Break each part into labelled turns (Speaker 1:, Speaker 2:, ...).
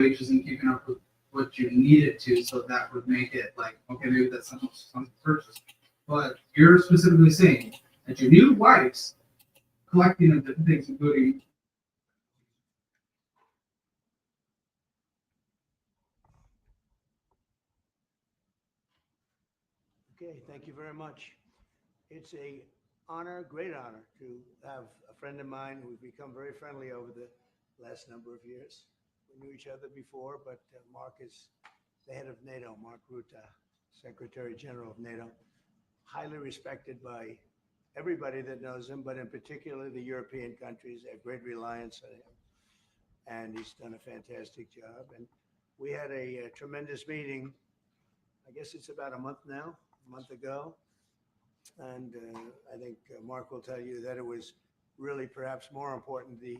Speaker 1: wages and keeping up with what you need it to, so that would make it like, okay, maybe that's something purchase. But you're specifically saying that your new wife's collecting of different things, including
Speaker 2: Okay, thank you very much. It's a honor, great honor, to have a friend of mine who's become very friendly over the last number of years. We knew each other before, but Mark is the head of NATO, Mark Rutte, Secretary General of NATO, highly respected by everybody that knows him, but in particular the European countries. They have great reliance on him, and he's done a fantastic job. And we had a tremendous meeting. I guess it's about a month now, a month ago. And I think Mark will tell you that it was really perhaps more important the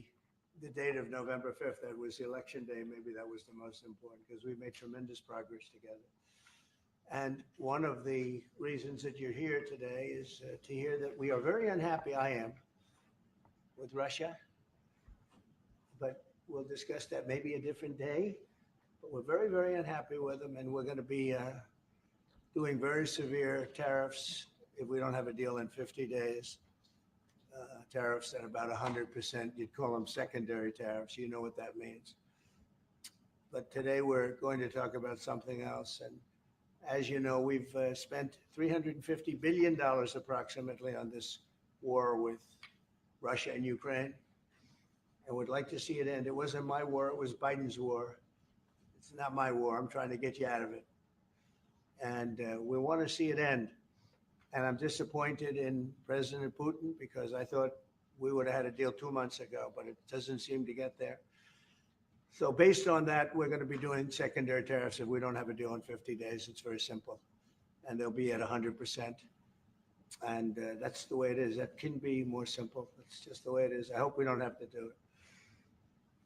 Speaker 2: date of November 5th. That was the election day. Maybe that was the most important because we made tremendous progress together. And one of the reasons that you're here today is to hear that we are very unhappy, I am, with Russia. But we'll discuss that maybe a different day. But we're very, very unhappy with them, and we're going to be doing very severe tariffs if we don't have a deal in 50 days. Tariffs at about 100%. You'd call them secondary tariffs. You know what that means. But today we're going to talk about something else. And as you know, we've spent $350 billion approximately on this war with Russia and Ukraine, and would like to see it end. It wasn't my war. It was Biden's war. It's not my war. I'm trying to get you out of it. And we want to see it end. And I'm disappointed in President Putin because I thought we would have had a deal 2 months ago, but it doesn't seem to get there. So based on that, we're going to be doing secondary tariffs if we don't have a deal in 50 days. It's very simple. And they'll be at 100%. And that's the way it is. That can be more simple. It's just the way it is. I hope we don't have to do it.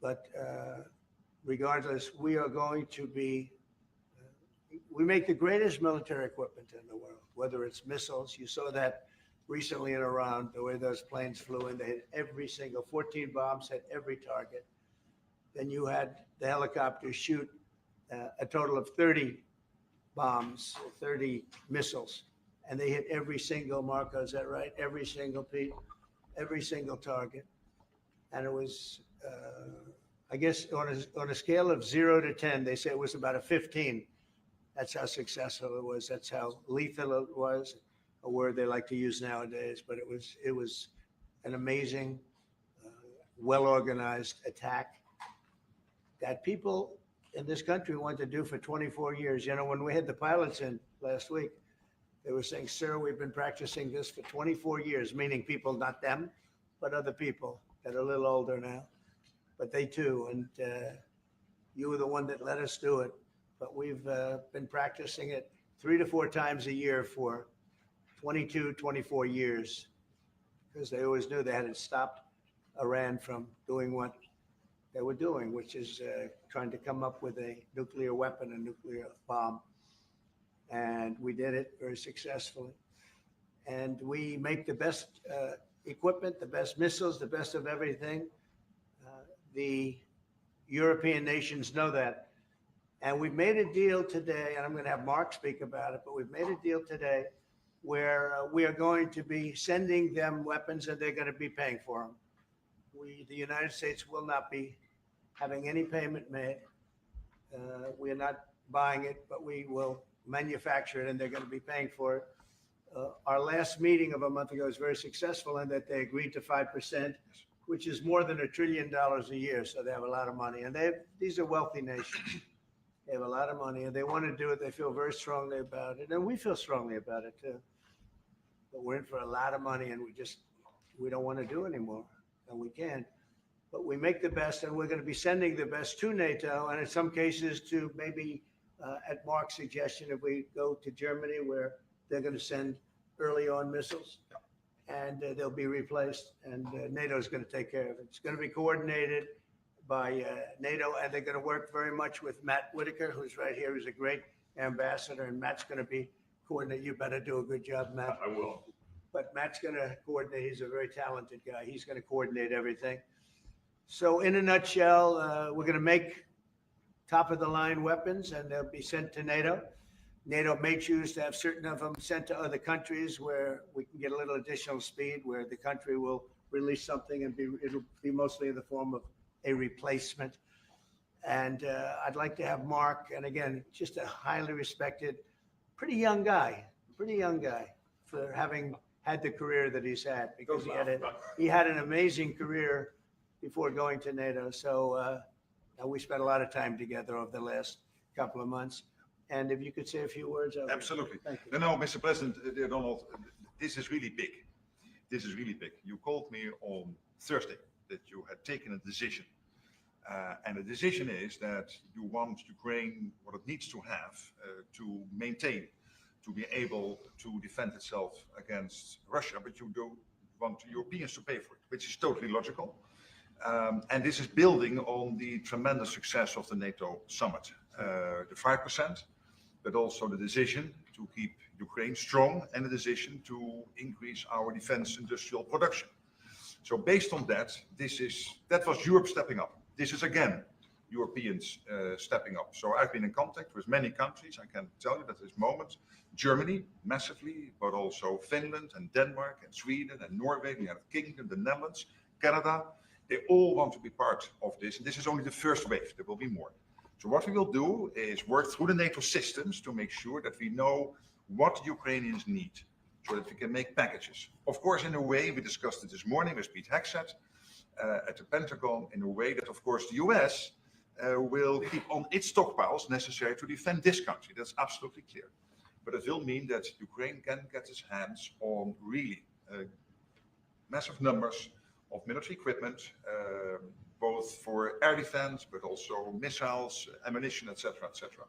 Speaker 2: But regardless, we are going to be we make the greatest military equipment in the world, whether it's missiles. You saw that recently in Iran, the way those planes flew in. They hit every single 14 bombs, hit every target. Then you had the helicopters shoot a total of 30 bombs, 30 missiles, and they hit every single, Marco, is that right? Every single Pete, every single target. And it was, I guess, on a scale of 0 to 10, they say it was about a 15. That's how successful it was. That's how lethal it was, a word they like to use nowadays. But it was an amazing, well-organized attack that people in this country want to do for 24 years. You know, when we had the pilots in last week, they were saying, sir, we've been practicing this for 24 years, meaning people, not them, but other people that are a little older now. But they too, and you were the one that let us do it. But we've been practicing it 3 to 4 times a year for 22, 24 years, because they always knew they hadn't stopped Iran from doing what they were doing, which is trying to come up with a nuclear weapon, a nuclear bomb. And we did it very successfully. And we make the best equipment, the best missiles, the best of everything. The European nations know that. And we've made a deal today, and I'm going to have Mark speak about it, but we've made a deal today where we are going to be sending them weapons and they're going to be paying for them. The United States will not be having any payment made. We are not buying it, but we will manufacture it and they're going to be paying for it. Our last meeting of a month ago was very successful in that they agreed to 5%, which is more than $1 trillion a year. So they have a lot of money, and these are wealthy nations. They have a lot of money and they want to do it. They feel very strongly about it. And we feel strongly about it too. But we're in for a lot of money and we don't want to do anymore. And we can't. But we make the best, and we're going to be sending the best to NATO, and in some cases to maybe, at Mark's suggestion, if we go to Germany, where they're going to send early on missiles and they'll be replaced, and NATO is going to take care of it. It's going to be coordinated by NATO, and they're going to work very much with Matt Whitaker, who's right here, who's a great ambassador, and Matt's going to be coordinating. You better do a good job, Matt.
Speaker 3: I will.
Speaker 2: But Matt's going to coordinate. He's a very talented guy. He's going to coordinate everything. So in a nutshell, we're going to make top of the line weapons, and they'll be sent to NATO. NATO may choose to have certain of them sent to other countries where we can get a little additional speed, where the country will release something and it'll be mostly in the form of a replacement. And I'd like to have Mark, and again, just a highly respected, pretty young guy for having had the career that he's had, because he had an amazing career before going to NATO. So we spent a lot of time together over the last couple of months. And if you could say a few words.
Speaker 3: Absolutely.
Speaker 2: Thank you.
Speaker 3: No, Mr. President, Donald, this is really big. This is really big. You called me on Thursday that you had taken a decision. And the decision is that you want Ukraine what it needs to have to maintain, to be able to defend itself against Russia, but you don't want Europeans to pay for it, which is totally logical. And this is building on the tremendous success of the NATO summit, the 5%, but also the decision to keep Ukraine strong and the decision to increase our defense industrial production. So based on that, that was Europe stepping up. This is again Europeans stepping up. So I've been in contact with many countries. I can tell you that at this moment, Germany massively, but also Finland and Denmark and Sweden and Norway, the United Kingdom, the Netherlands, Canada, they all want to be part of this. And this is only the first wave. There will be more. So what we will do is work through the NATO systems to make sure that we know what Ukrainians need, so that we can make packages. Of course, in a way, we discussed it this morning with Pete Hegseth at the Pentagon, in a way that, of course, the US will keep on its stockpiles necessary to defend this country. That's absolutely clear. But it will mean that Ukraine can get its hands on really massive numbers of military equipment, both for air defense, but also missiles, ammunition, etc., etc.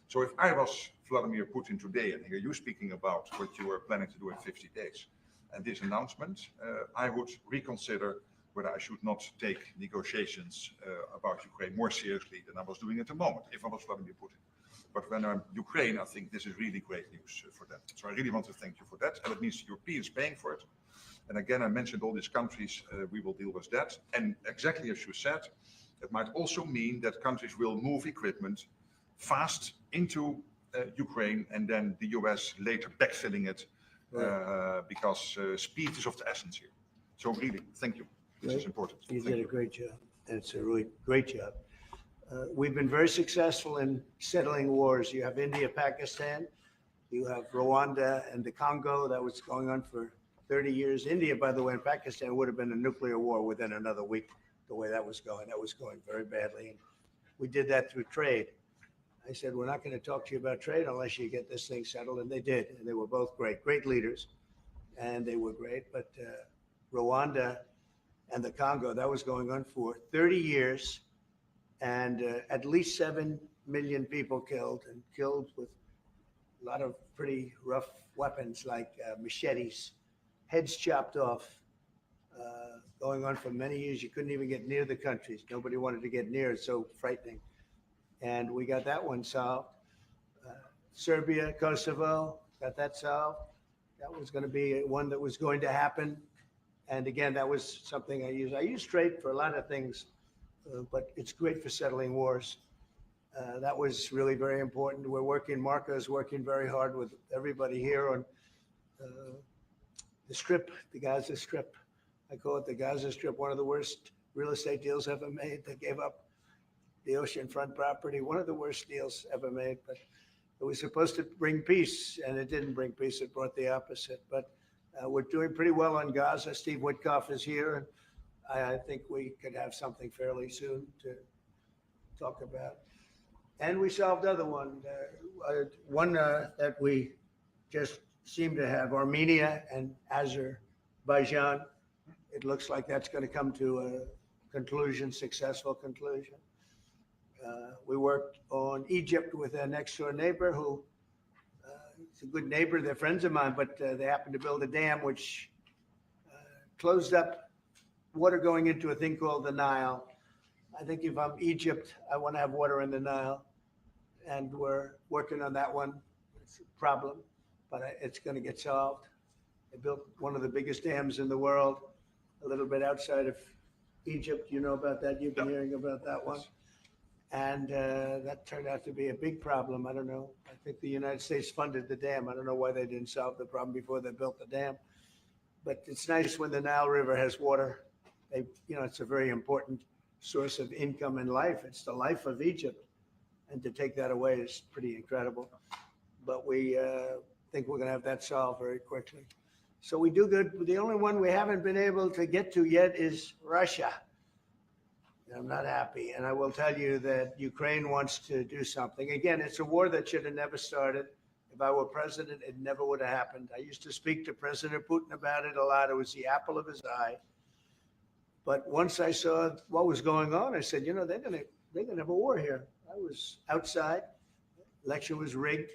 Speaker 3: So if I was Vladimir Putin today and hear you speaking about what you are planning to do in 50 days and this announcement, I would reconsider whether I should not take negotiations about Ukraine more seriously than I was doing at the moment, if I was Vladimir Putin. But when I'm Ukraine, I think this is really great news for them. So I really want to thank you for that. And it means Europeans paying for it. And again, I mentioned all these countries, we will deal with that. And exactly as you said, it might also mean that countries will move equipment fast into Ukraine and then the US later backfilling it because speed is of the essence here. So really, thank you. This is important.
Speaker 2: You did a great job. And it's a really great job. We've been very successful in settling wars. You have India, Pakistan, you have Rwanda and the Congo that was going on for 30 years. India, by the way, and Pakistan would have been a nuclear war within another week, the way that was going. That was going very badly. And we did that through trade. I said, we're not going to talk to you about trade unless you get this thing settled. And they did. And they were both great leaders. And they were great. But Rwanda and the Congo, that was going on for 30 years. And at least 7 million people killed with a lot of pretty rough weapons like machetes, heads chopped off, going on for many years. You couldn't even get near the countries. Nobody wanted to get near. It's so frightening. And we got that one solved. Serbia, Kosovo, got that solved. That was going to be one that was going to happen. And again, that was something I use. I use trade for a lot of things, but it's great for settling wars. That was really very important. Marco is working very hard with everybody here on the Strip, the Gaza Strip. I call it the Gaza Strip, one of the worst real estate deals ever made. They gave up the oceanfront property, one of the worst deals ever made, but it was supposed to bring peace, and it didn't bring peace. It brought the opposite. But we're doing pretty well on Gaza. Steve Witkoff is here, and I think we could have something fairly soon to talk about. And we solved other one that we just seem to have, Armenia and Azerbaijan. It looks like that's going to come to a conclusion, successful conclusion. We worked on Egypt with a next door neighbor who is a good neighbor. They're friends of mine, but they happened to build a dam which closed up water going into a thing called the Nile. I think if I'm Egypt, I want to have water in the Nile. And we're working on that one. It's a problem, but it's going to get solved. They built one of the biggest dams in the world, a little bit outside of Egypt. You know about that. You've been hearing about that one. And that turned out to be a big problem. I don't know. I think the United States funded the dam. I don't know why they didn't solve the problem before they built the dam. But it's nice when the Nile River has water. It's a very important source of income and life. It's the life of Egypt. And to take that away is pretty incredible. But we think we're going to have that solved very quickly. So we do good. The only one we haven't been able to get to yet is Russia. I'm not happy. And I will tell you that Ukraine wants to do something. Again, it's a war that should have never started. If I were president, it never would have happened. I used to speak to President Putin about it a lot. It was the apple of his eye. But once I saw what was going on, I said, they're gonna have a war here. I was outside. Election was rigged.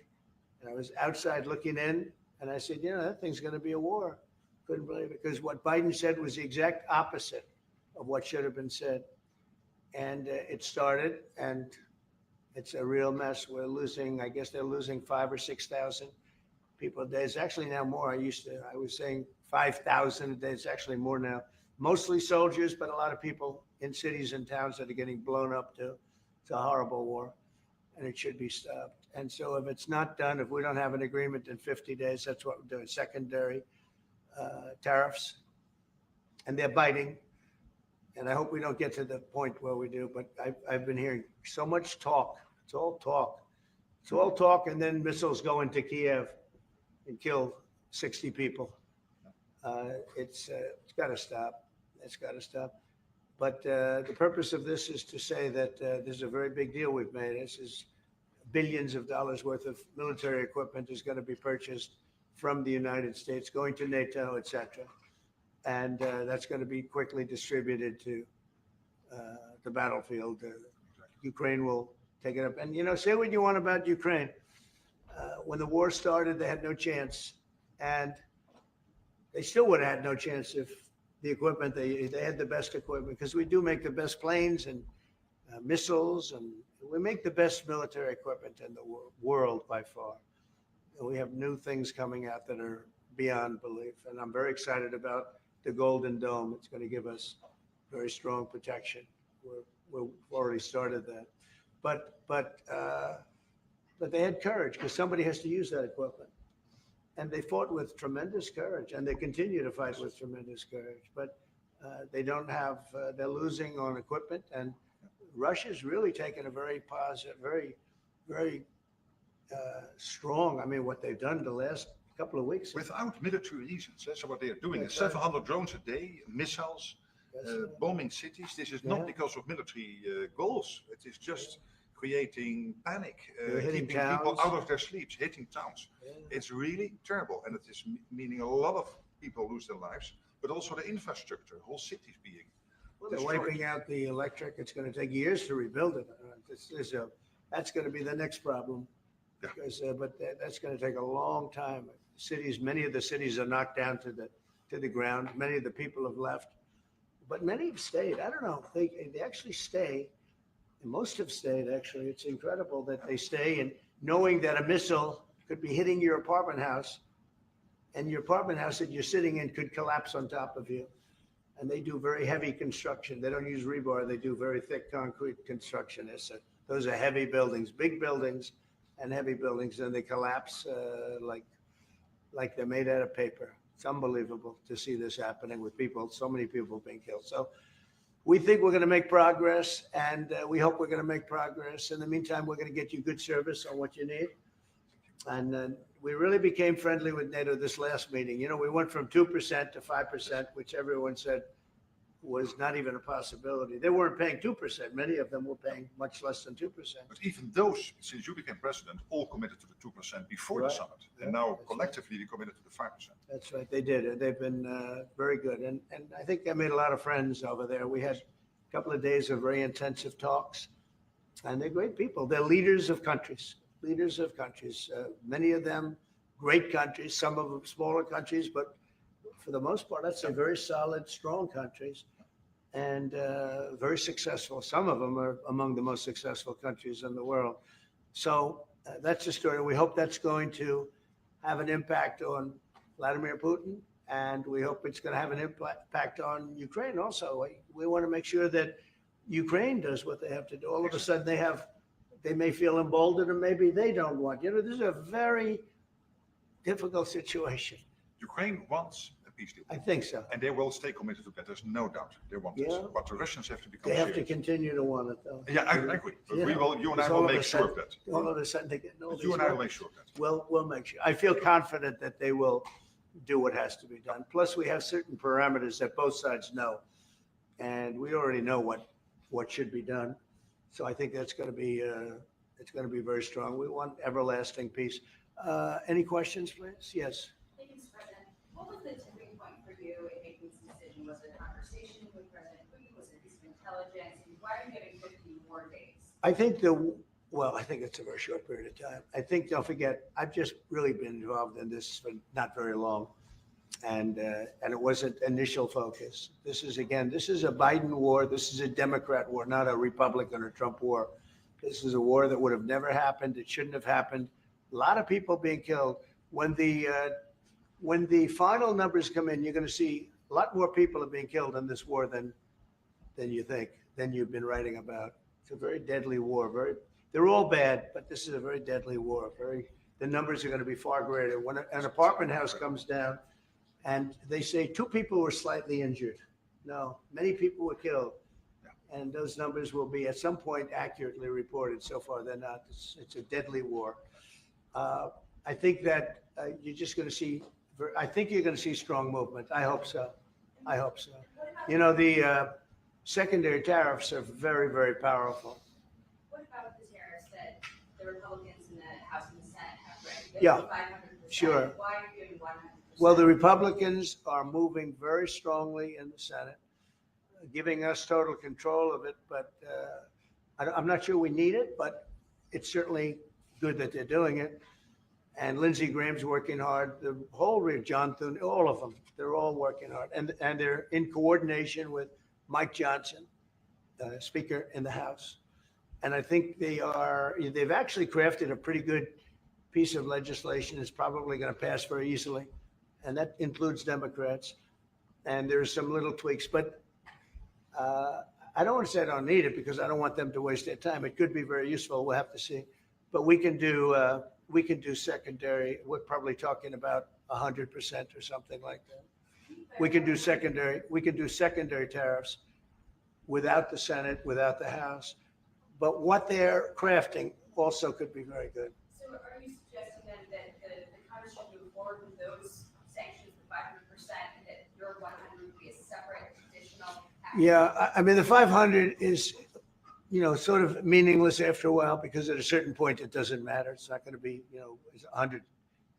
Speaker 2: And I was outside looking in. And I said, that thing's going to be a war. Couldn't believe it. Because what Biden said was the exact opposite of what should have been said. And it started, and it's a real mess. We're losing, I guess they're losing 5,000 or 6,000 people a day. It's actually now more. I was saying 5,000 a day. It's actually more now. Mostly soldiers, but a lot of people in cities and towns that are getting blown up to. It's a horrible war, and it should be stopped. And so if it's not done, if we don't have an agreement in 50 days, that's what we're doing, secondary tariffs. And they're biting. And I hope we don't get to the point where we do, but I've been hearing so much talk. It's all talk. It's all talk, and then missiles go into Kiev and kill 60 people. It's got to stop. It's got to stop. But the purpose of this is to say that this is a very big deal we've made. This is billions of dollars worth of military equipment is going to be purchased from the United States, going to NATO, et cetera. And that's going to be quickly distributed to the battlefield. Ukraine will take it up. And, say what you want about Ukraine. When the war started, they had no chance. And they still would have had no chance if the equipment, they had the best equipment, because we do make the best planes and missiles, and we make the best military equipment in the world by far. And we have new things coming out that are beyond belief. And I'm very excited about the Golden Dome. It's going to give us very strong protection. We've already started that. But they had courage, because somebody has to use that equipment. And they fought with tremendous courage, and they continue to fight with tremendous courage. But they don't have, they're losing on equipment. And Russia's really taken a very positive, very strong, what they've done the last couple of weeks.
Speaker 3: Without military reasons. That's what they are doing. It's 700 drones a day, missiles, bombing cities. This is not because of military goals. It is just creating panic, keeping people out of their sleeps, hitting towns.
Speaker 2: Yeah.
Speaker 3: It's really terrible. And it is meaning a lot of people lose their lives, but also the infrastructure, whole cities being
Speaker 2: They're wiping out the electric. It's going to take years to rebuild it. That's going to be the next problem.
Speaker 3: Yeah.
Speaker 2: Because, but that's going to take a long time. Many of the cities are knocked down to the ground. Many of the people have left, but many have stayed. I don't know. They actually stay. And most have stayed, actually. It's incredible that they stay, and knowing that a missile could be hitting your apartment house, and your apartment house that you're sitting in could collapse on top of you. And they do very heavy construction. They don't use rebar. They do very thick concrete construction. Those are heavy buildings, big buildings and heavy buildings, and they collapse like they're made out of paper. It's unbelievable to see this happening with people, so many people being killed. So we think we're going to make progress, and we hope we're going to make progress. In the meantime, we're going to get you good service on what you need. And we really became friendly with NATO this last meeting. We went from 2% to 5%, which everyone said was not even a possibility. They weren't paying 2%. Many of them were paying much less than 2%.
Speaker 3: But even those, since you became president, all committed to the 2% before the summit. And now collectively, they committed to the 5%.
Speaker 2: That's right. They did. They've been very good. And I think I made a lot of friends over there. We had a couple of days of very intensive talks. And they're great people. They're leaders of countries. Many of them great countries, some of them smaller countries, but for the most part, I'd say very solid, strong countries, and very successful. Some of them are among the most successful countries in the world. So that's the story. We hope that's going to have an impact on Vladimir Putin, and we hope it's going to have an impact on Ukraine also. We want to make sure that Ukraine does what they have to do. All of a sudden they may feel emboldened, or maybe they don't want. This is a very difficult situation.
Speaker 3: Ukraine wants a peace deal.
Speaker 2: I think so.
Speaker 3: And they will stay committed to that. There's no doubt they want this.
Speaker 2: Yeah.
Speaker 3: But the Russians have to become
Speaker 2: They have to
Speaker 3: serious.
Speaker 2: continue to want it, though.
Speaker 3: Yeah, I agree. But
Speaker 2: You know,
Speaker 3: you and I
Speaker 2: because
Speaker 3: will
Speaker 2: all of
Speaker 3: make
Speaker 2: a
Speaker 3: sure
Speaker 2: sudden-
Speaker 3: of that.
Speaker 2: All of a sudden they get all
Speaker 3: But
Speaker 2: these
Speaker 3: you and I will
Speaker 2: weapons.
Speaker 3: make sure of that.
Speaker 2: We'll make sure. I feel confident that they will do what has to be done. Plus, we have certain parameters that both sides know. And we already know what should be done. So I think that's going to be, it's going to be very strong. We want everlasting peace. Any questions, please? Yes.
Speaker 4: Thank you, Mr. President. What was the tipping point for you in making this decision? Was it a conversation with President Putin? Was it a piece of intelligence? And why are you giving 50 more days?
Speaker 2: I think I think it's a very short period of time. I think, don't forget, I've just really been involved in this for not very long. And it wasn't initial focus. This is a Biden war. This is a Democrat war, not a Republican or Trump war. This is a war that would have never happened. It shouldn't have happened. A lot of people being killed. When the final numbers come in, you're going to see a lot more people are being killed in this war than you think, than you've been writing about. It's a very deadly war. They're all bad, but this is a very deadly war. The numbers are going to be far greater. When an apartment house comes down, and they say 2 people were slightly injured. No, many people were killed. And those numbers will be at some point accurately reported. So far, they're not. It's a deadly war. I think that you're just going to see, I think you're going to see strong movement. I hope so. I hope so. The secondary tariffs are very, very powerful.
Speaker 4: What about the tariffs that the Republicans in the House and the Senate have read?
Speaker 2: Yeah,
Speaker 4: 500%.
Speaker 2: sure.
Speaker 4: Why are you giving 100%?
Speaker 2: Well, the Republicans are moving very strongly in the Senate, giving us total control of it. But I'm not sure we need it, but it's certainly good that they're doing it. And Lindsey Graham's working hard. The whole John Thune, all of them, they're all working hard. And they're in coordination with Mike Johnson, Speaker in the House. And I think they've actually crafted a pretty good piece of legislation. It's probably going to pass very easily. And that includes Democrats. And there's some little tweaks, but I don't want to say I don't need it because I don't want them to waste their time. It could be very useful. We'll have to see. But we can do secondary. We're probably talking about 100% or something like that. We can do secondary tariffs without the Senate, without the House. But what they're crafting also could be very good.
Speaker 4: So are you suggesting then that the Congress should move forward with those sanctions, the 500%, and that your 100 would be a separate additional action?
Speaker 2: Yeah, I mean, the 500 is, sort of meaningless after a while because at a certain point it doesn't matter. It's not going to be, it's 100.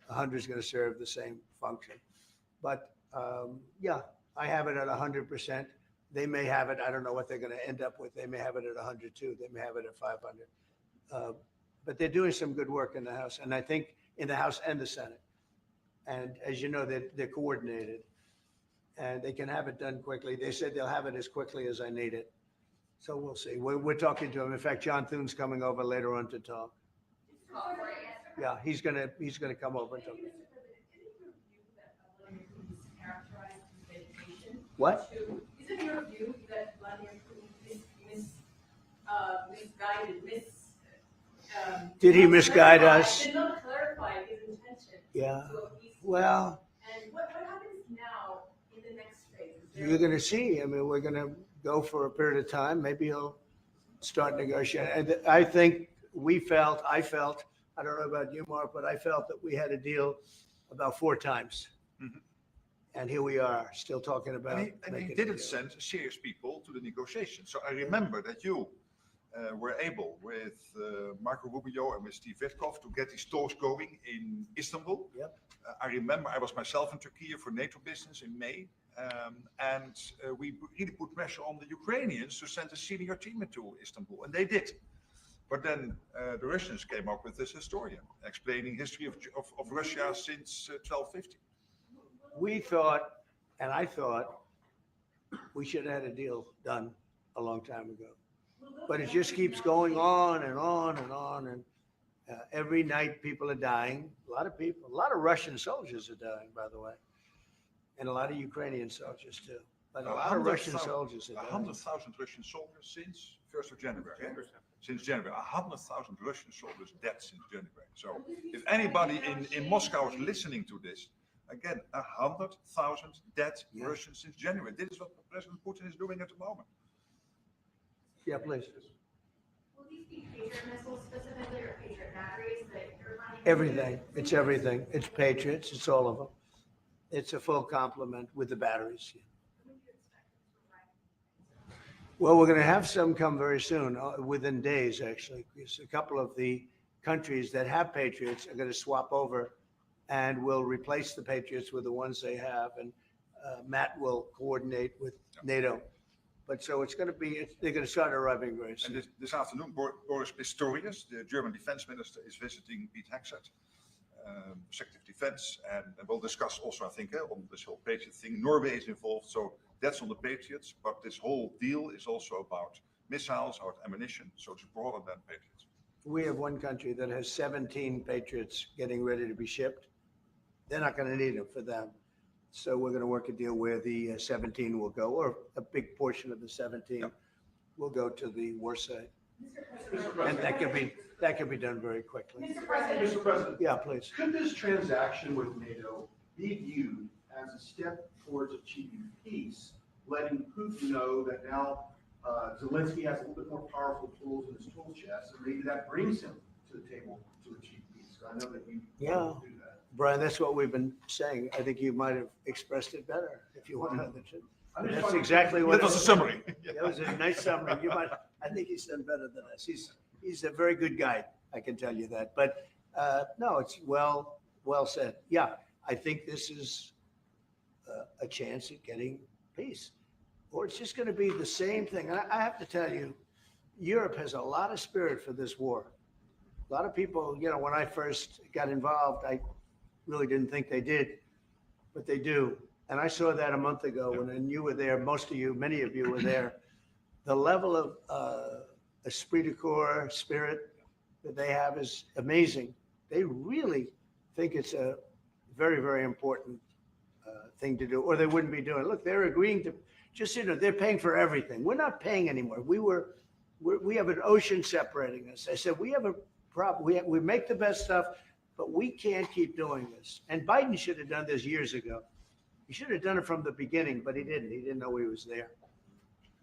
Speaker 2: 100 is going to serve the same function. But yeah, I have it at 100%. They may have it. I don't know what they're going to end up with. They may have it at 100 too. They may have it at 500. But they're doing some good work in the House, and I think in the House and the Senate. And as you know, they're coordinated, and they can have it done quickly. They said they'll have it as quickly as I need it. So we'll see. We're talking to him. In fact, John Thune's coming over later on to talk. Yeah, he's gonna come over and talk. What?
Speaker 5: Is it your view that Vladimir Putin misguided,
Speaker 2: Did he misguide us?
Speaker 5: Did not clarify his intention.
Speaker 2: Yeah.
Speaker 5: So he's-
Speaker 2: Well,
Speaker 5: And what happens now in the next phase?
Speaker 2: you're going to see. I mean, we're going to go for a period of time. Maybe he'll start negotiating. And I think I felt, I don't know about you, Mark, but I felt that we had a deal about 4 times.
Speaker 3: Mhm.
Speaker 2: And here we are, still talking about.
Speaker 3: And he
Speaker 2: making a
Speaker 3: didn't
Speaker 2: deal.
Speaker 3: send serious people to the negotiations. So I remember that you were able with Marco Rubio and with Steve Witkoff to get these talks going in Istanbul.
Speaker 2: Yep.
Speaker 3: I remember I was myself in Turkey for NATO business in May. And we really put pressure on the Ukrainians to send a senior team into Istanbul, and they did. But then the Russians came up with this historian explaining history of Russia since 1250.
Speaker 2: We thought, and I thought, we should have had a deal done a long time ago. But it just keeps going on and on and on. And every night people are dying. A lot of Russian soldiers are dying, by the way. And a lot of Ukrainian soldiers too. But a lot of Russian soldiers are dying.
Speaker 3: 100,000 Russian soldiers since 1st of January. Since January, 100,000 Russian soldiers dead since January. So if anybody in Moscow is listening to this, again, 100,000 dead Russians since January. This is what President Putin is doing at the moment.
Speaker 2: Yeah, please.
Speaker 5: Will these be Patriot missiles specifically or Patriot batteries that you're planning?
Speaker 2: Everything. It's everything. It's Patriots. It's all of them. It's a full complement with the batteries.
Speaker 5: When do you expect this to arrive?
Speaker 2: Well, we're going to have some come very soon, within days, actually. Because a couple of the countries that have Patriots are going to swap over and will replace the Patriots with the ones they have. And Matt will coordinate with NATO. But so it's going to be, they're going to start arriving very
Speaker 3: And
Speaker 2: soon.
Speaker 3: this afternoon, Boris Pistorius, the German defense minister, is visiting Pete Hegseth, Secretary of Defense, and we'll discuss also, I think, on this whole Patriot thing. Norway is involved, so that's on the Patriots, but this whole deal is also about missiles, about ammunition, so it's broader than Patriots.
Speaker 2: We have one country that has 17 Patriots getting ready to be shipped. They're not going to need them for them. So we're going to work a deal where the 17 will go, or a big portion of the 17 will go to the war site. And that can be done very quickly.
Speaker 5: Mr. President,
Speaker 6: Mr. President,
Speaker 2: Yeah, please.
Speaker 6: could this transaction with NATO be viewed as a step towards achieving peace, letting Putin know that now Zelensky has a little bit more powerful tools in his tool chest, and maybe that brings him to the table to achieve peace? I know that you
Speaker 2: Yeah.
Speaker 6: want to do that.
Speaker 2: Brian, that's what we've been saying. I think you might have expressed it better if you wanted to.
Speaker 6: I'm just
Speaker 2: That's
Speaker 6: trying-
Speaker 2: exactly what.
Speaker 3: That was a summary.
Speaker 2: That was a nice summary. You might, I think he's done better than us. He's a very good guy. I can tell you that. But no, it's well said. Yeah, I think this is a chance at getting peace, or it's just going to be the same thing. And I have to tell you, Europe has a lot of spirit for this war. A lot of people, when I first got involved, I really didn't think they did, but they do. And I saw that a month ago when you were there. Most of you, many of you were there. The level of esprit de corps spirit that they have is amazing. They really think it's a very, very important thing to do, or they wouldn't be doing it. Look, they're agreeing to they're paying for everything. We're not paying anymore. We have an ocean separating us. I said, we have a problem. We make the best stuff, but we can't keep doing this. And Biden should have done this years ago. He should have done it from the beginning, but he didn't. He didn't know he was there.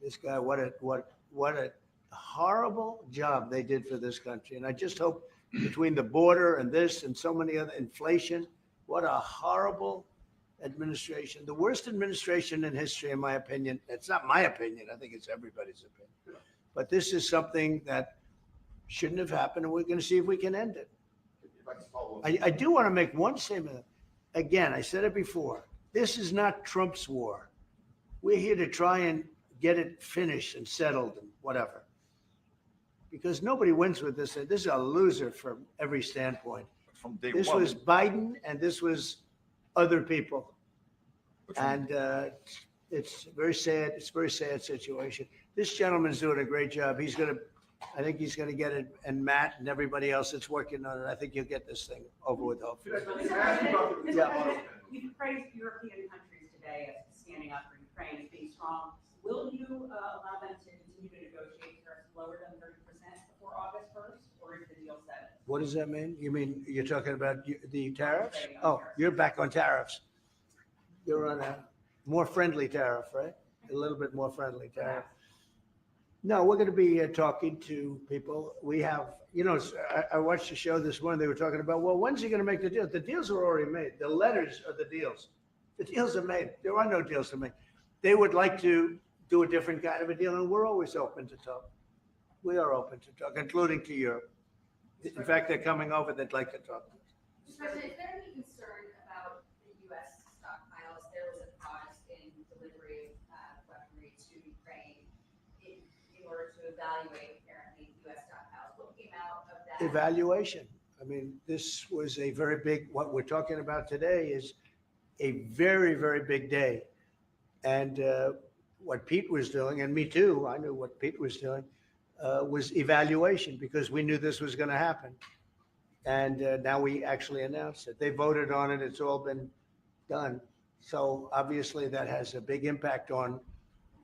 Speaker 2: This guy, what a horrible job they did for this country. And I just hope between the border and this and so many other inflation, what a horrible administration. The worst administration in history, in my opinion. It's not my opinion. I think it's everybody's opinion. But this is something that shouldn't have happened, and we're going to see if we can end it.
Speaker 6: If I can follow up.
Speaker 2: I do want to make one statement. Again, I said it before. This is not Trump's war. We're here to try and get it finished and settled and whatever. Because nobody wins with this. This is a loser from every standpoint.
Speaker 3: From day
Speaker 2: This
Speaker 3: one.
Speaker 2: was Biden and this was other people.
Speaker 3: But from-
Speaker 2: And it's very sad. It's a very sad situation. This gentleman's doing a great job. I think he's going to get it. And Matt and everybody else that's working on it, I think you'll get this thing over with, hopefully.
Speaker 5: Mr. President, Mr.
Speaker 2: Yeah.
Speaker 5: President,
Speaker 7: You've praised European countries today as standing up for Ukraine as being strong. Will you allow them to continue to negotiate tariffs lower than 30% before August 1st, or is the deal set?
Speaker 2: What does that mean? You mean you're talking about the tariffs?
Speaker 7: Saying on
Speaker 2: Oh,
Speaker 7: tariffs.
Speaker 2: you're back on tariffs. You're on a more friendly tariff, right? A little bit more friendly tariff. No, we're going to be talking to people. We have, I watched the show this morning. They were talking about, well, when's he going to make the deal? The deals are already made. The letters are the deals. The deals are made. There are no deals to make. They would like to do a different kind of a deal, and we're always open to talk. We are open to talk, including to Europe. In fact, they're coming over. They'd like to talk to us.
Speaker 4: Mr. President, is there any concern about the U.S. stockpiles? There was a pause in delivery of weaponry to Ukraine in order to evaluate apparently U.S. stockpiles. What came out of that?
Speaker 2: Evaluation. I mean, this was a very big, what we're talking about today is a very, very big day. And what Pete was doing, and me too, I knew what Pete was doing, was evaluation because we knew this was going to happen. And now we actually announced it. They voted on it. It's all been done. So obviously that has a big impact on,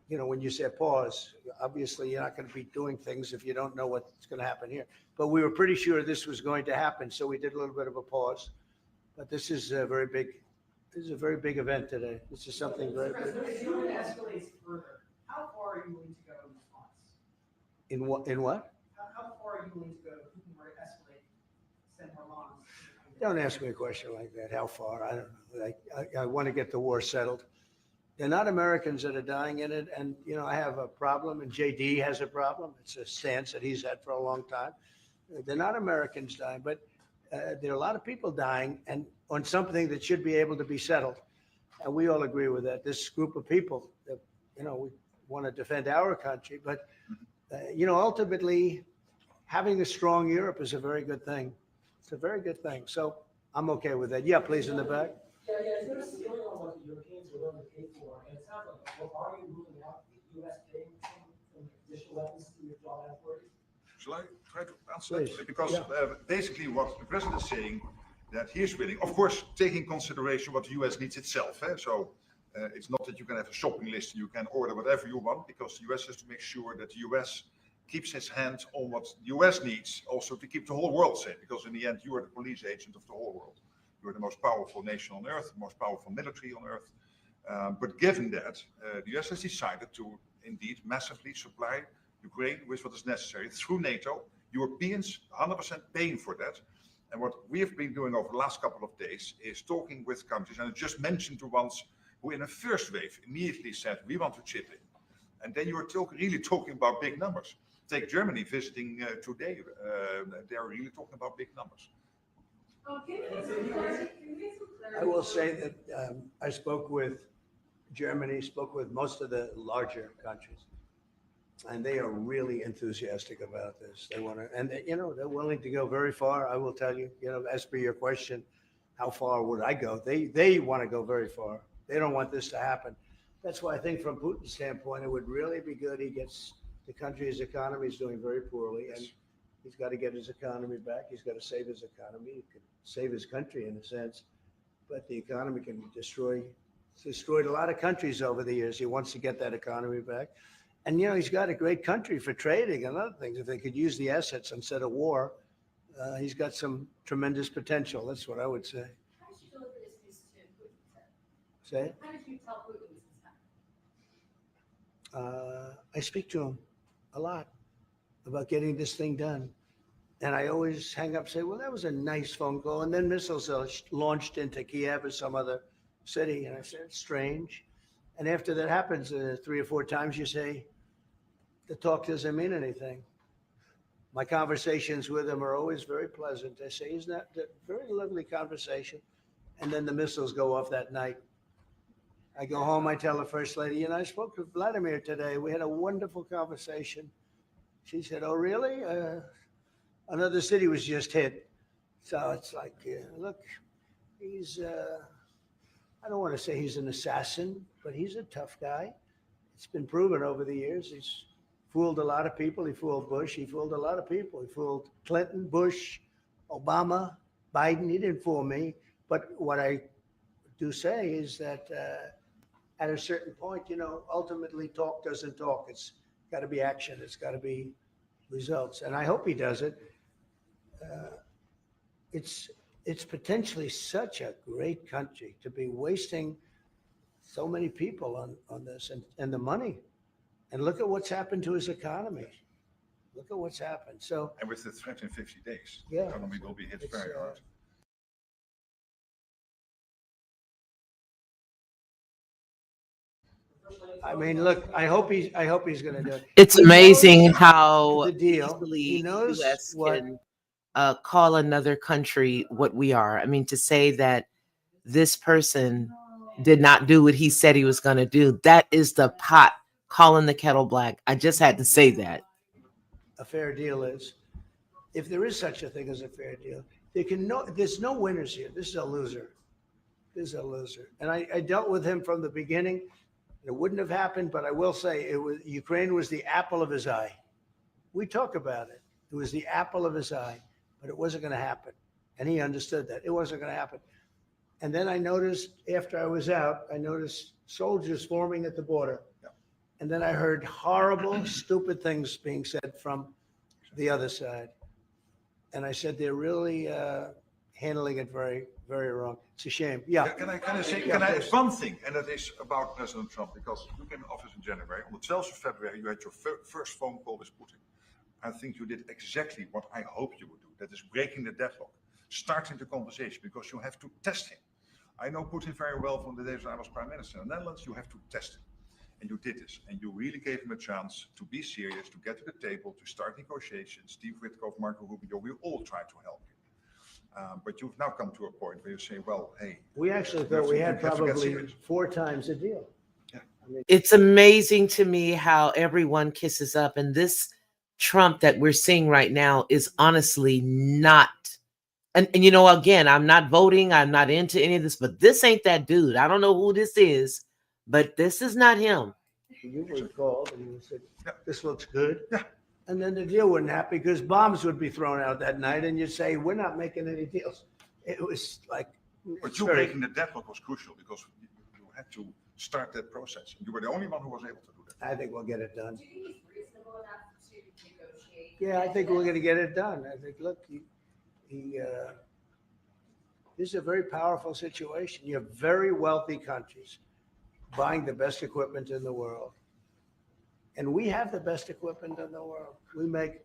Speaker 2: when you say pause, obviously you're not going to be doing things if you don't know what's going to happen here. But we were pretty sure this was going to happen, so we did a little bit of a pause. But this is a very big event today. This is something very big.
Speaker 8: If it escalates further, how far are you willing to go in response?
Speaker 2: In what?
Speaker 8: How far are you willing to go if Putin were to escalate, send more bombs?
Speaker 2: Don't ask me a question like that. How far? I don't know. I want to get the war settled. They're not Americans that are dying in it. And, I have a problem, and JD has a problem. It's a stance that he's had for a long time. They're not Americans dying, but there are a lot of people dying and on something that should be able to be settled. And we all agree with that. This group of people that, we want to defend our country, but, ultimately having a strong Europe is a very good thing. It's a very good thing. So I'm okay with that. Yeah, please, in the back.
Speaker 9: Is there a ceiling on what the Europeans are willing to pay for? And it sounds like, are you ruling out the U.S. paying some additional weapons to your job authorities?
Speaker 3: Shall I try to answer
Speaker 2: Please.
Speaker 3: that? Because
Speaker 2: Yeah.
Speaker 3: basically what the president is saying, that he is willing, of course, taking consideration what the US needs itself. So it's not that you can have a shopping list, you can order whatever you want, because the US has to make sure that the US keeps his hand on what the US needs, also to keep the whole world safe, because in the end, you are the police agent of the whole world. You are the most powerful nation on earth, the most powerful military on earth. But given that, the US has decided to indeed massively supply Ukraine with what is necessary through NATO. Europeans 100% paying for that. And what we have been doing over the last couple of days is talking with countries, and I just mentioned the ones who in the first wave immediately said, we want to chip in. And then you are really talking about big numbers. Take Germany visiting today. They are really talking about big numbers.
Speaker 2: I will say that I spoke with Germany, spoke with most of the larger countries. And they are really enthusiastic about this. They want to, and they're willing to go very far. I will tell you, as per your question, how far would I go? They want to go very far. They don't want this to happen. That's why I think from Putin's standpoint, it would really be good. He gets the country, his economy is doing very poorly, and he's got to get his economy back. He's got to save his economy. He could save his country in a sense, but the economy can be destroyed. It's destroyed a lot of countries over the years. He wants to get that economy back. And, he's got a great country for trading and other things. If they could use the assets instead of war, he's got some tremendous potential. That's what I would say.
Speaker 4: How did you deliver this news to Putin?
Speaker 2: Say it?
Speaker 4: How did you tell Putin this was happening?
Speaker 2: I speak to him a lot about getting this thing done. And I always hang up and say, well, that was a nice phone call. And then missiles are launched into Kiev or some other city. And I said, it's strange. And after that happens 3 or 4 times, you say, the talk doesn't mean anything. My conversations with him are always very pleasant. I say, isn't that a very lovely conversation? And then the missiles go off that night. I go home, I tell the first lady, I spoke to Vladimir today. We had a wonderful conversation. She said, oh, really? Another city was just hit. So it's like, look, he's, I don't want to say he's an assassin, but he's a tough guy. It's been proven over the years. He's fooled a lot of people. He fooled Bush. He fooled a lot of people. He fooled Clinton, Bush, Obama, Biden. He didn't fool me. But what I do say is that at a certain point, ultimately talk doesn't talk. It's got to be action. It's got to be results. And I hope he does it. It's potentially such a great country to be wasting so many people on this and the money. And look at what's happened to his economy. Look at what's happened. So,
Speaker 3: And with the threat in 50 days,
Speaker 2: Yeah.
Speaker 3: the economy will be hit
Speaker 2: It's,
Speaker 3: very hard.
Speaker 2: I mean, look, I hope he's going to do it.
Speaker 10: It's
Speaker 2: He
Speaker 10: amazing
Speaker 2: knows
Speaker 10: how
Speaker 2: the deal.
Speaker 10: easily
Speaker 2: He knows
Speaker 10: the U.S.
Speaker 2: what.
Speaker 10: can call another country what we are. I mean, to say that this person did not do what he said he was going to do, that is the pot calling the kettle black. I just had to say that.
Speaker 2: A fair deal is, if there is such a thing as a fair deal, there's no winners here. This is a loser. This is a loser. And I dealt with him from the beginning. It wouldn't have happened, but I will say Ukraine was the apple of his eye. We talk about it. It was the apple of his eye, but it wasn't going to happen. And he understood that. It wasn't going to happen. And then I noticed, after I was out, I noticed soldiers forming at the border.
Speaker 3: Yeah.
Speaker 2: And then I heard horrible, stupid things being said from the other side. And I said, they're really handling it very, very wrong. It's a shame. Yeah.
Speaker 3: Can I say,
Speaker 2: Yeah,
Speaker 3: can I
Speaker 2: please.
Speaker 3: add one thing, and that is about President Trump, because you came in office in January. On the 12th of February, you had your first phone call with Putin. I think you did exactly what I hoped you would do. That is breaking the deadlock, starting the conversation, because you have to test him. I know Putin very well from the days when I was Prime Minister in the Netherlands. You have to test him. And you did this. And you really gave him a chance to be serious, to get to the table, to start negotiations. Steve Witkoff, Marco Rubio, we all tried to help you. But you've now come to a point where you say, well, hey.
Speaker 2: We actually
Speaker 3: you have
Speaker 2: thought we
Speaker 3: to-
Speaker 2: had
Speaker 3: you have to get
Speaker 2: probably
Speaker 3: serious.
Speaker 2: 4 times a deal.
Speaker 10: It's amazing to me how everyone kisses up, and this Trump that we're seeing right now is honestly not. And you know, again, I'm not voting, I'm not into any of this, but this ain't that dude. I don't know who this is, but this is not him.
Speaker 2: You were called and you said,
Speaker 3: Yeah.
Speaker 2: this looks good.
Speaker 3: Yeah.
Speaker 2: And then the deal wouldn't happen because bombs would be thrown out that night and you'd say, we're not making any deals. It was like,
Speaker 3: But
Speaker 2: it's
Speaker 3: you
Speaker 2: very,
Speaker 3: breaking the deadlock was crucial, because you had to start that process. You were the only one who was able to do that.
Speaker 2: I think we'll get it done.
Speaker 4: Do you think he's reasonable enough to negotiate?
Speaker 2: Yeah, I think we're going to get it done. I think, look, this is a very powerful situation. You have very wealthy countries buying the best equipment in the world. And we have the best equipment in the world. We make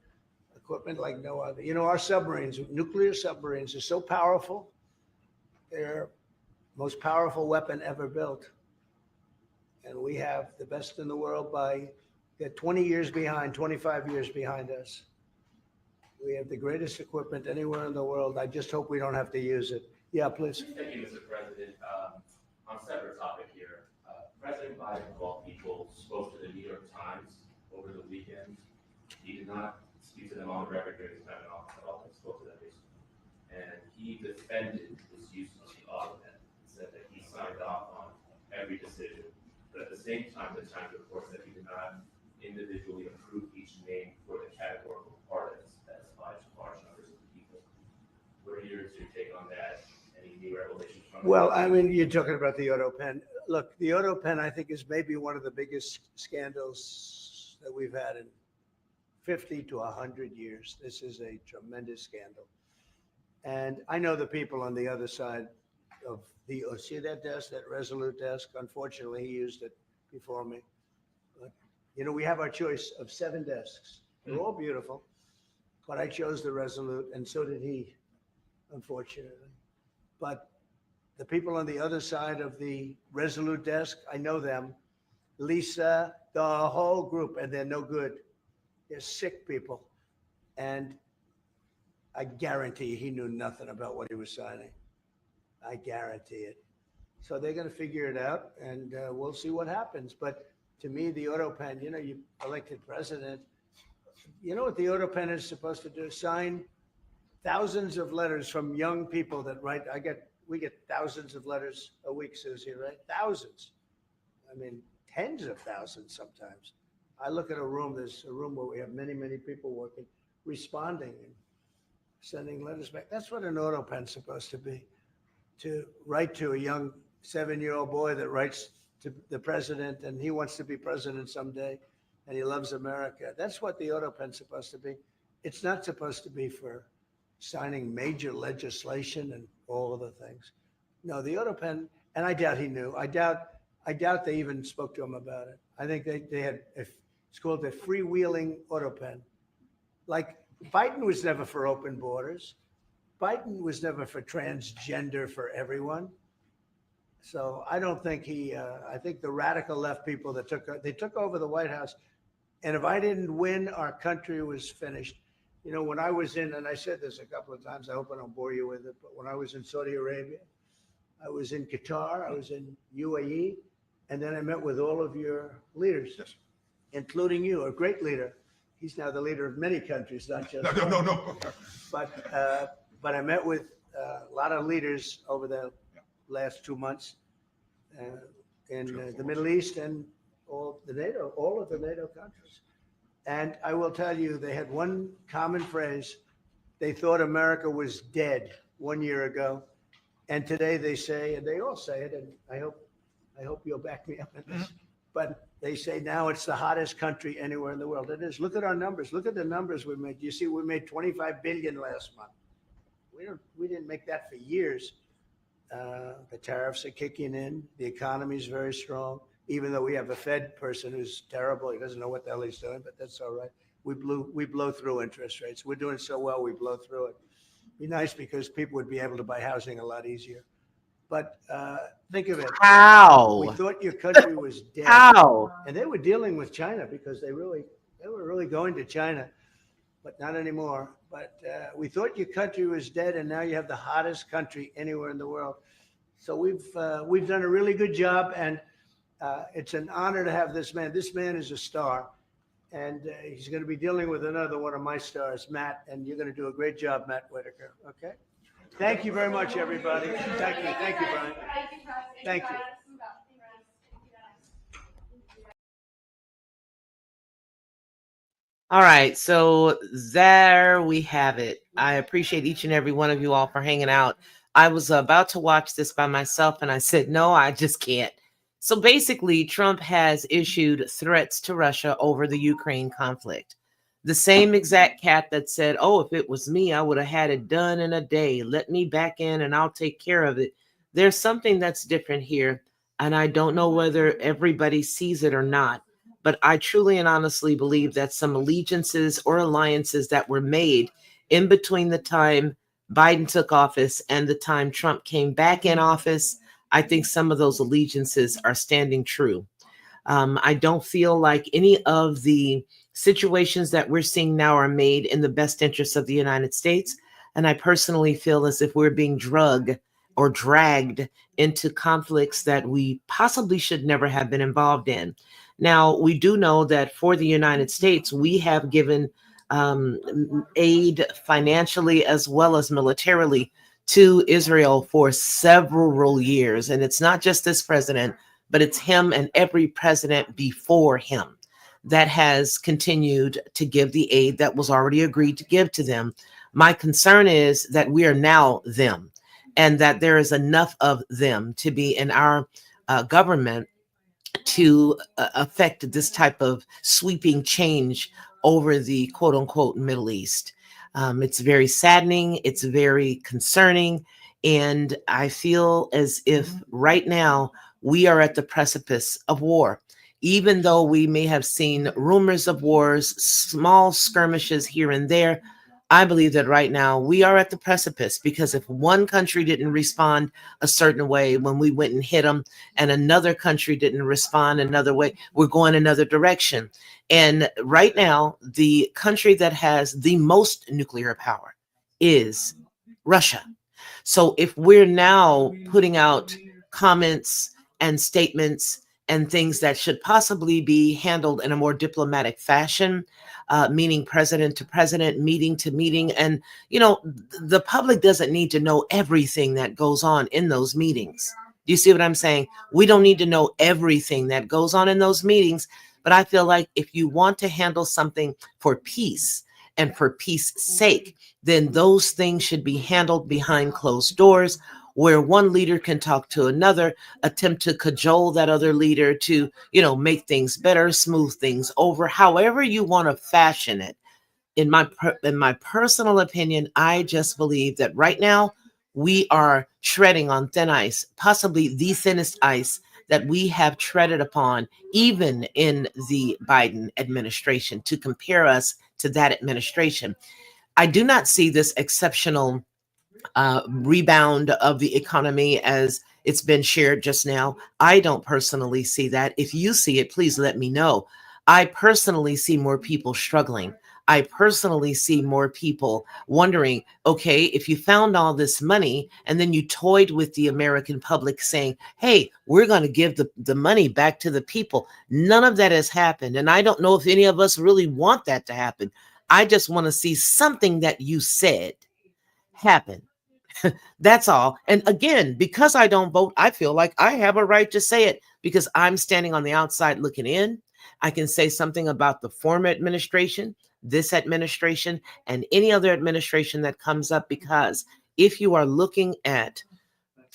Speaker 2: equipment like no other. You know, our submarines, nuclear submarines, are so powerful. They're most powerful weapon ever built. And we have the best in the world by, they're 20 years behind, 25 years behind us. We have the greatest equipment anywhere in the world. I just hope we don't have to use it. Yeah, please.
Speaker 11: Thank you, Mr. President. On a separate topic here, President Biden, of all people, spoke to the New York Times over the weekend. He did not speak to them on the record during his time in office at all, but spoke to them recently. And he defended his use of the automat and said that he signed off on every decision. But at the same time, the Times reports that he did not individually approve each name for the categorical pardons that applies to large numbers of people. What are your take on that? Any new revelations from?
Speaker 2: Well, I mean, you're talking about the auto pen. Look, the auto pen, I think, is maybe one of the biggest scandals that we've had in 50 to 100 years. This is a tremendous scandal. And I know the people on the other side of the, see that desk, that Resolute desk? Unfortunately, he used it before me. But, you know, we have our choice of 7 desks. They're all beautiful, but I chose the Resolute, and so did he, unfortunately. But the people on the other side of the Resolute desk, I know them. Lisa, the whole group, and they're no good. They're sick people. And I guarantee he knew nothing about what he was signing. I guarantee it. So they're going to figure it out, and we'll see what happens. But to me, the auto pen, you know, you elected president. You know what the auto pen is supposed to do? Sign thousands of letters from young people that write. We get thousands of letters a week, Susie, right? Thousands. I mean, tens of thousands sometimes. I look at a room, there's a room where we have many, many people working, responding and sending letters back. That's what an auto pen's supposed to be. To write to a young 7-year-old boy that writes to the president and he wants to be president someday and he loves America. That's what the auto pen's supposed to be. It's not supposed to be for signing major legislation and all of the things. No, the auto pen, and I doubt he knew. I doubt they even spoke to him about it. I think they had, it's called a freewheeling auto pen. Like Biden was never for open borders. Biden was never for transgender for everyone. So I don't think I think the radical left people that took over the White House. And if I didn't win, our country was finished. You know, when I was in, and I said this a couple of times, I hope I don't bore you with it, but when I was in Saudi Arabia, I was in Qatar, I was in UAE, and then I met with all of your leaders,
Speaker 3: Yes.
Speaker 2: including you, a great leader. He's now the leader of many countries, not just
Speaker 3: No.
Speaker 2: But I met with a lot of leaders over the last 2 months in the Middle East and all of the NATO countries. And I will tell you, they had one common phrase. They thought America was dead 1 year ago. And today they say, and they all say it, and I hope you'll back me up in this, but they say now it's the hottest country anywhere in the world. It is. Look at our numbers. Look at the numbers we made. You see, we made 25 billion last month. We didn't make that for years. The tariffs are kicking in. The economy is very strong, even though we have a Fed person who's terrible. He doesn't know what the hell he's doing, but that's all right. We blow through interest rates. We're doing so well, we blow through it. Be nice because people would be able to buy housing a lot easier. But think of it.
Speaker 10: How?
Speaker 2: We thought your country was dead.
Speaker 10: How?
Speaker 2: And they were dealing with China because they were really going to China, but not anymore. But we thought your country was dead, and now you have the hottest country anywhere in the world. So we've done a really good job, and it's an honor to have this man. This man is a star, and he's going to be dealing with another one of my stars, Matt, and you're going to do a great job, Matt Whitaker. Okay? Thank you very much, everybody. Thank you, Brian. Thank you.
Speaker 10: All right, so there we have it. I appreciate each and every one of you all for hanging out. I was about to watch this by myself, and I said, no, I just can't. So basically, Trump has issued threats to Russia over the Ukraine conflict. The same exact cat that said, oh, if it was me, I would have had it done in a day. Let me back in and I'll take care of it. There's something that's different here, and I don't know whether everybody sees it or not. But I truly and honestly believe that some allegiances or alliances that were made in between the time Biden took office and the time Trump came back in office, I think some of those allegiances are standing true. I don't feel like any of the situations that we're seeing now are made in the best interests of the United States. And I personally feel as if we're being dragged into conflicts that we possibly should never have been involved in. Now, we do know that for the United States, we have given aid financially as well as militarily to Israel for several years. And it's not just this president, but it's him and every president before him that has continued to give the aid that was already agreed to give to them. My concern is that we are now them, and that there is enough of them to be in our government to affect this type of sweeping change over the quote unquote Middle East. It's very saddening. It's very concerning. And I feel as if right now we are at the precipice of war. Even though we may have seen rumors of wars, small skirmishes here and there, I believe that right now we are at the precipice, because if one country didn't respond a certain way when we went and hit them, and another country didn't respond another way, we're going another direction. And right now, the country that has the most nuclear power is Russia. So if we're now putting out comments and statements and things that should possibly be handled in a more diplomatic fashion, meaning president to president, meeting to meeting. And, you know, the public doesn't need to know everything that goes on in those meetings. Do you see what I'm saying? We don't need to know everything that goes on in those meetings. But I feel like if you want to handle something for peace and for peace sake, then those things should be handled behind closed doors, where one leader can talk to another, attempt to cajole that other leader to, you know, make things better, smooth things over, however you want to fashion it. In my personal opinion, I just believe that right now we are treading on thin ice, possibly the thinnest ice that we have treaded upon, even in the Biden administration, to compare us to that administration. I do not see this exceptional rebound of the economy as it's been shared just now. I don't personally see that. If you see it, please let me know. I personally see more people struggling. I personally see more people wondering, okay, if you found all this money and then you toyed with the American public saying, hey, we're going to give the money back to the people. None of that has happened. And I don't know if any of us really want that to happen. I just want to see something that you said happen. That's all. And again, because I don't vote, I feel like I have a right to say it because I'm standing on the outside looking in. I can say something about the former administration, this administration, and any other administration that comes up, because if you are looking at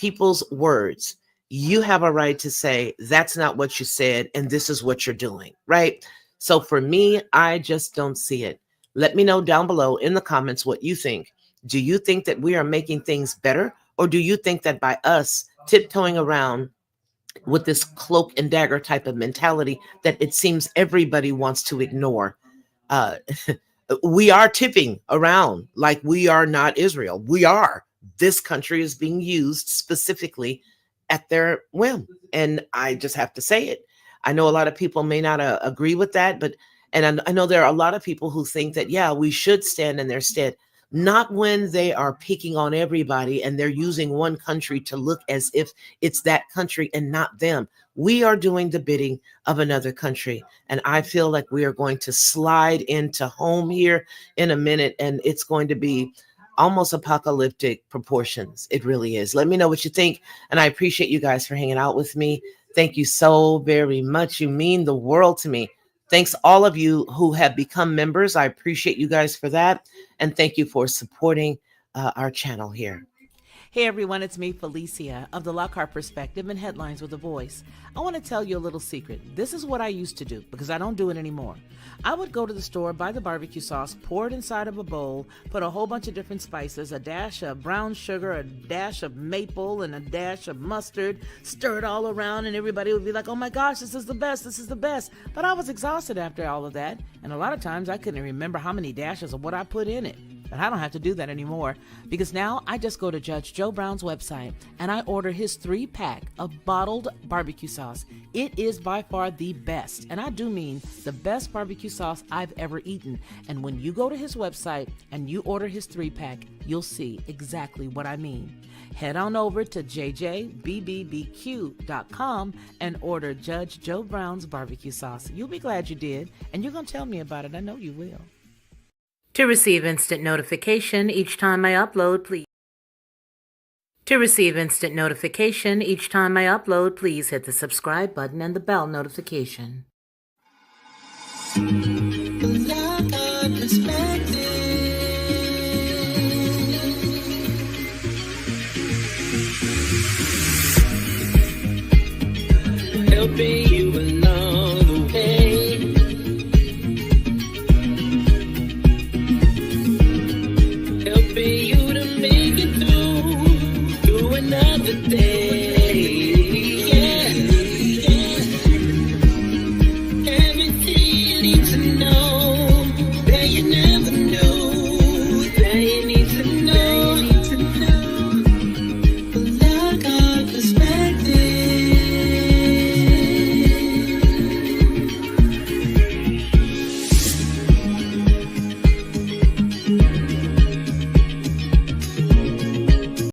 Speaker 10: people's words. You have a right to say, that's not what you said, and this is what you're doing, right? So for me, I just don't see it. Let me know down below in the comments what you think. Do you think that we are making things better? Or do you think that by us tiptoeing around with this cloak and dagger type of mentality that it seems everybody wants to ignore, uh, we are tipping around like we are not Israel. We are. This country is being used specifically at their whim. And I just have to say it. I know a lot of people may not agree with that, but, and I know there are a lot of people who think that, yeah, we should stand in their stead, not when they are picking on everybody and they're using one country to look as if it's that country and not them. We are doing the bidding of another country. And I feel like we are going to slide into home here in a minute, and it's going to be almost apocalyptic proportions. It really is. Let me know what you think. And I appreciate you guys for hanging out with me. Thank you so very much. You mean the world to me. Thanks all of you who have become members. I appreciate you guys for that. And thank you for supporting our channel here. Hey everyone, it's me, Felicia, of the Lockhart Perspective and Headlines with a Voice. I want to tell you a little secret. This is what I used to do, because I don't do it anymore. I would go to the store, buy the barbecue sauce, pour it inside of a bowl, put a whole bunch of different spices, a dash of brown sugar, a dash of maple, and a dash of mustard, stir it all around, and everybody would be like, oh my gosh, this is the best, this is the best. But I was exhausted after all of that, and a lot of times I couldn't remember how many dashes of what I put in it. But I don't have to do that anymore, because now I just go to Judge Joe Brown's website and I order his 3-pack of bottled barbecue sauce. It is by far the best, and I do mean the best barbecue sauce I've ever eaten. And when you go to his website and you order his 3-pack, you'll see exactly what I mean. Head on over to jjbbbbq.com and order Judge Joe Brown's barbecue sauce. You'll be glad you did, and you're going to tell me about it. I know you will. To receive instant notification each time I upload, please. To receive instant notification each time I upload, please hit the subscribe button and the bell notification.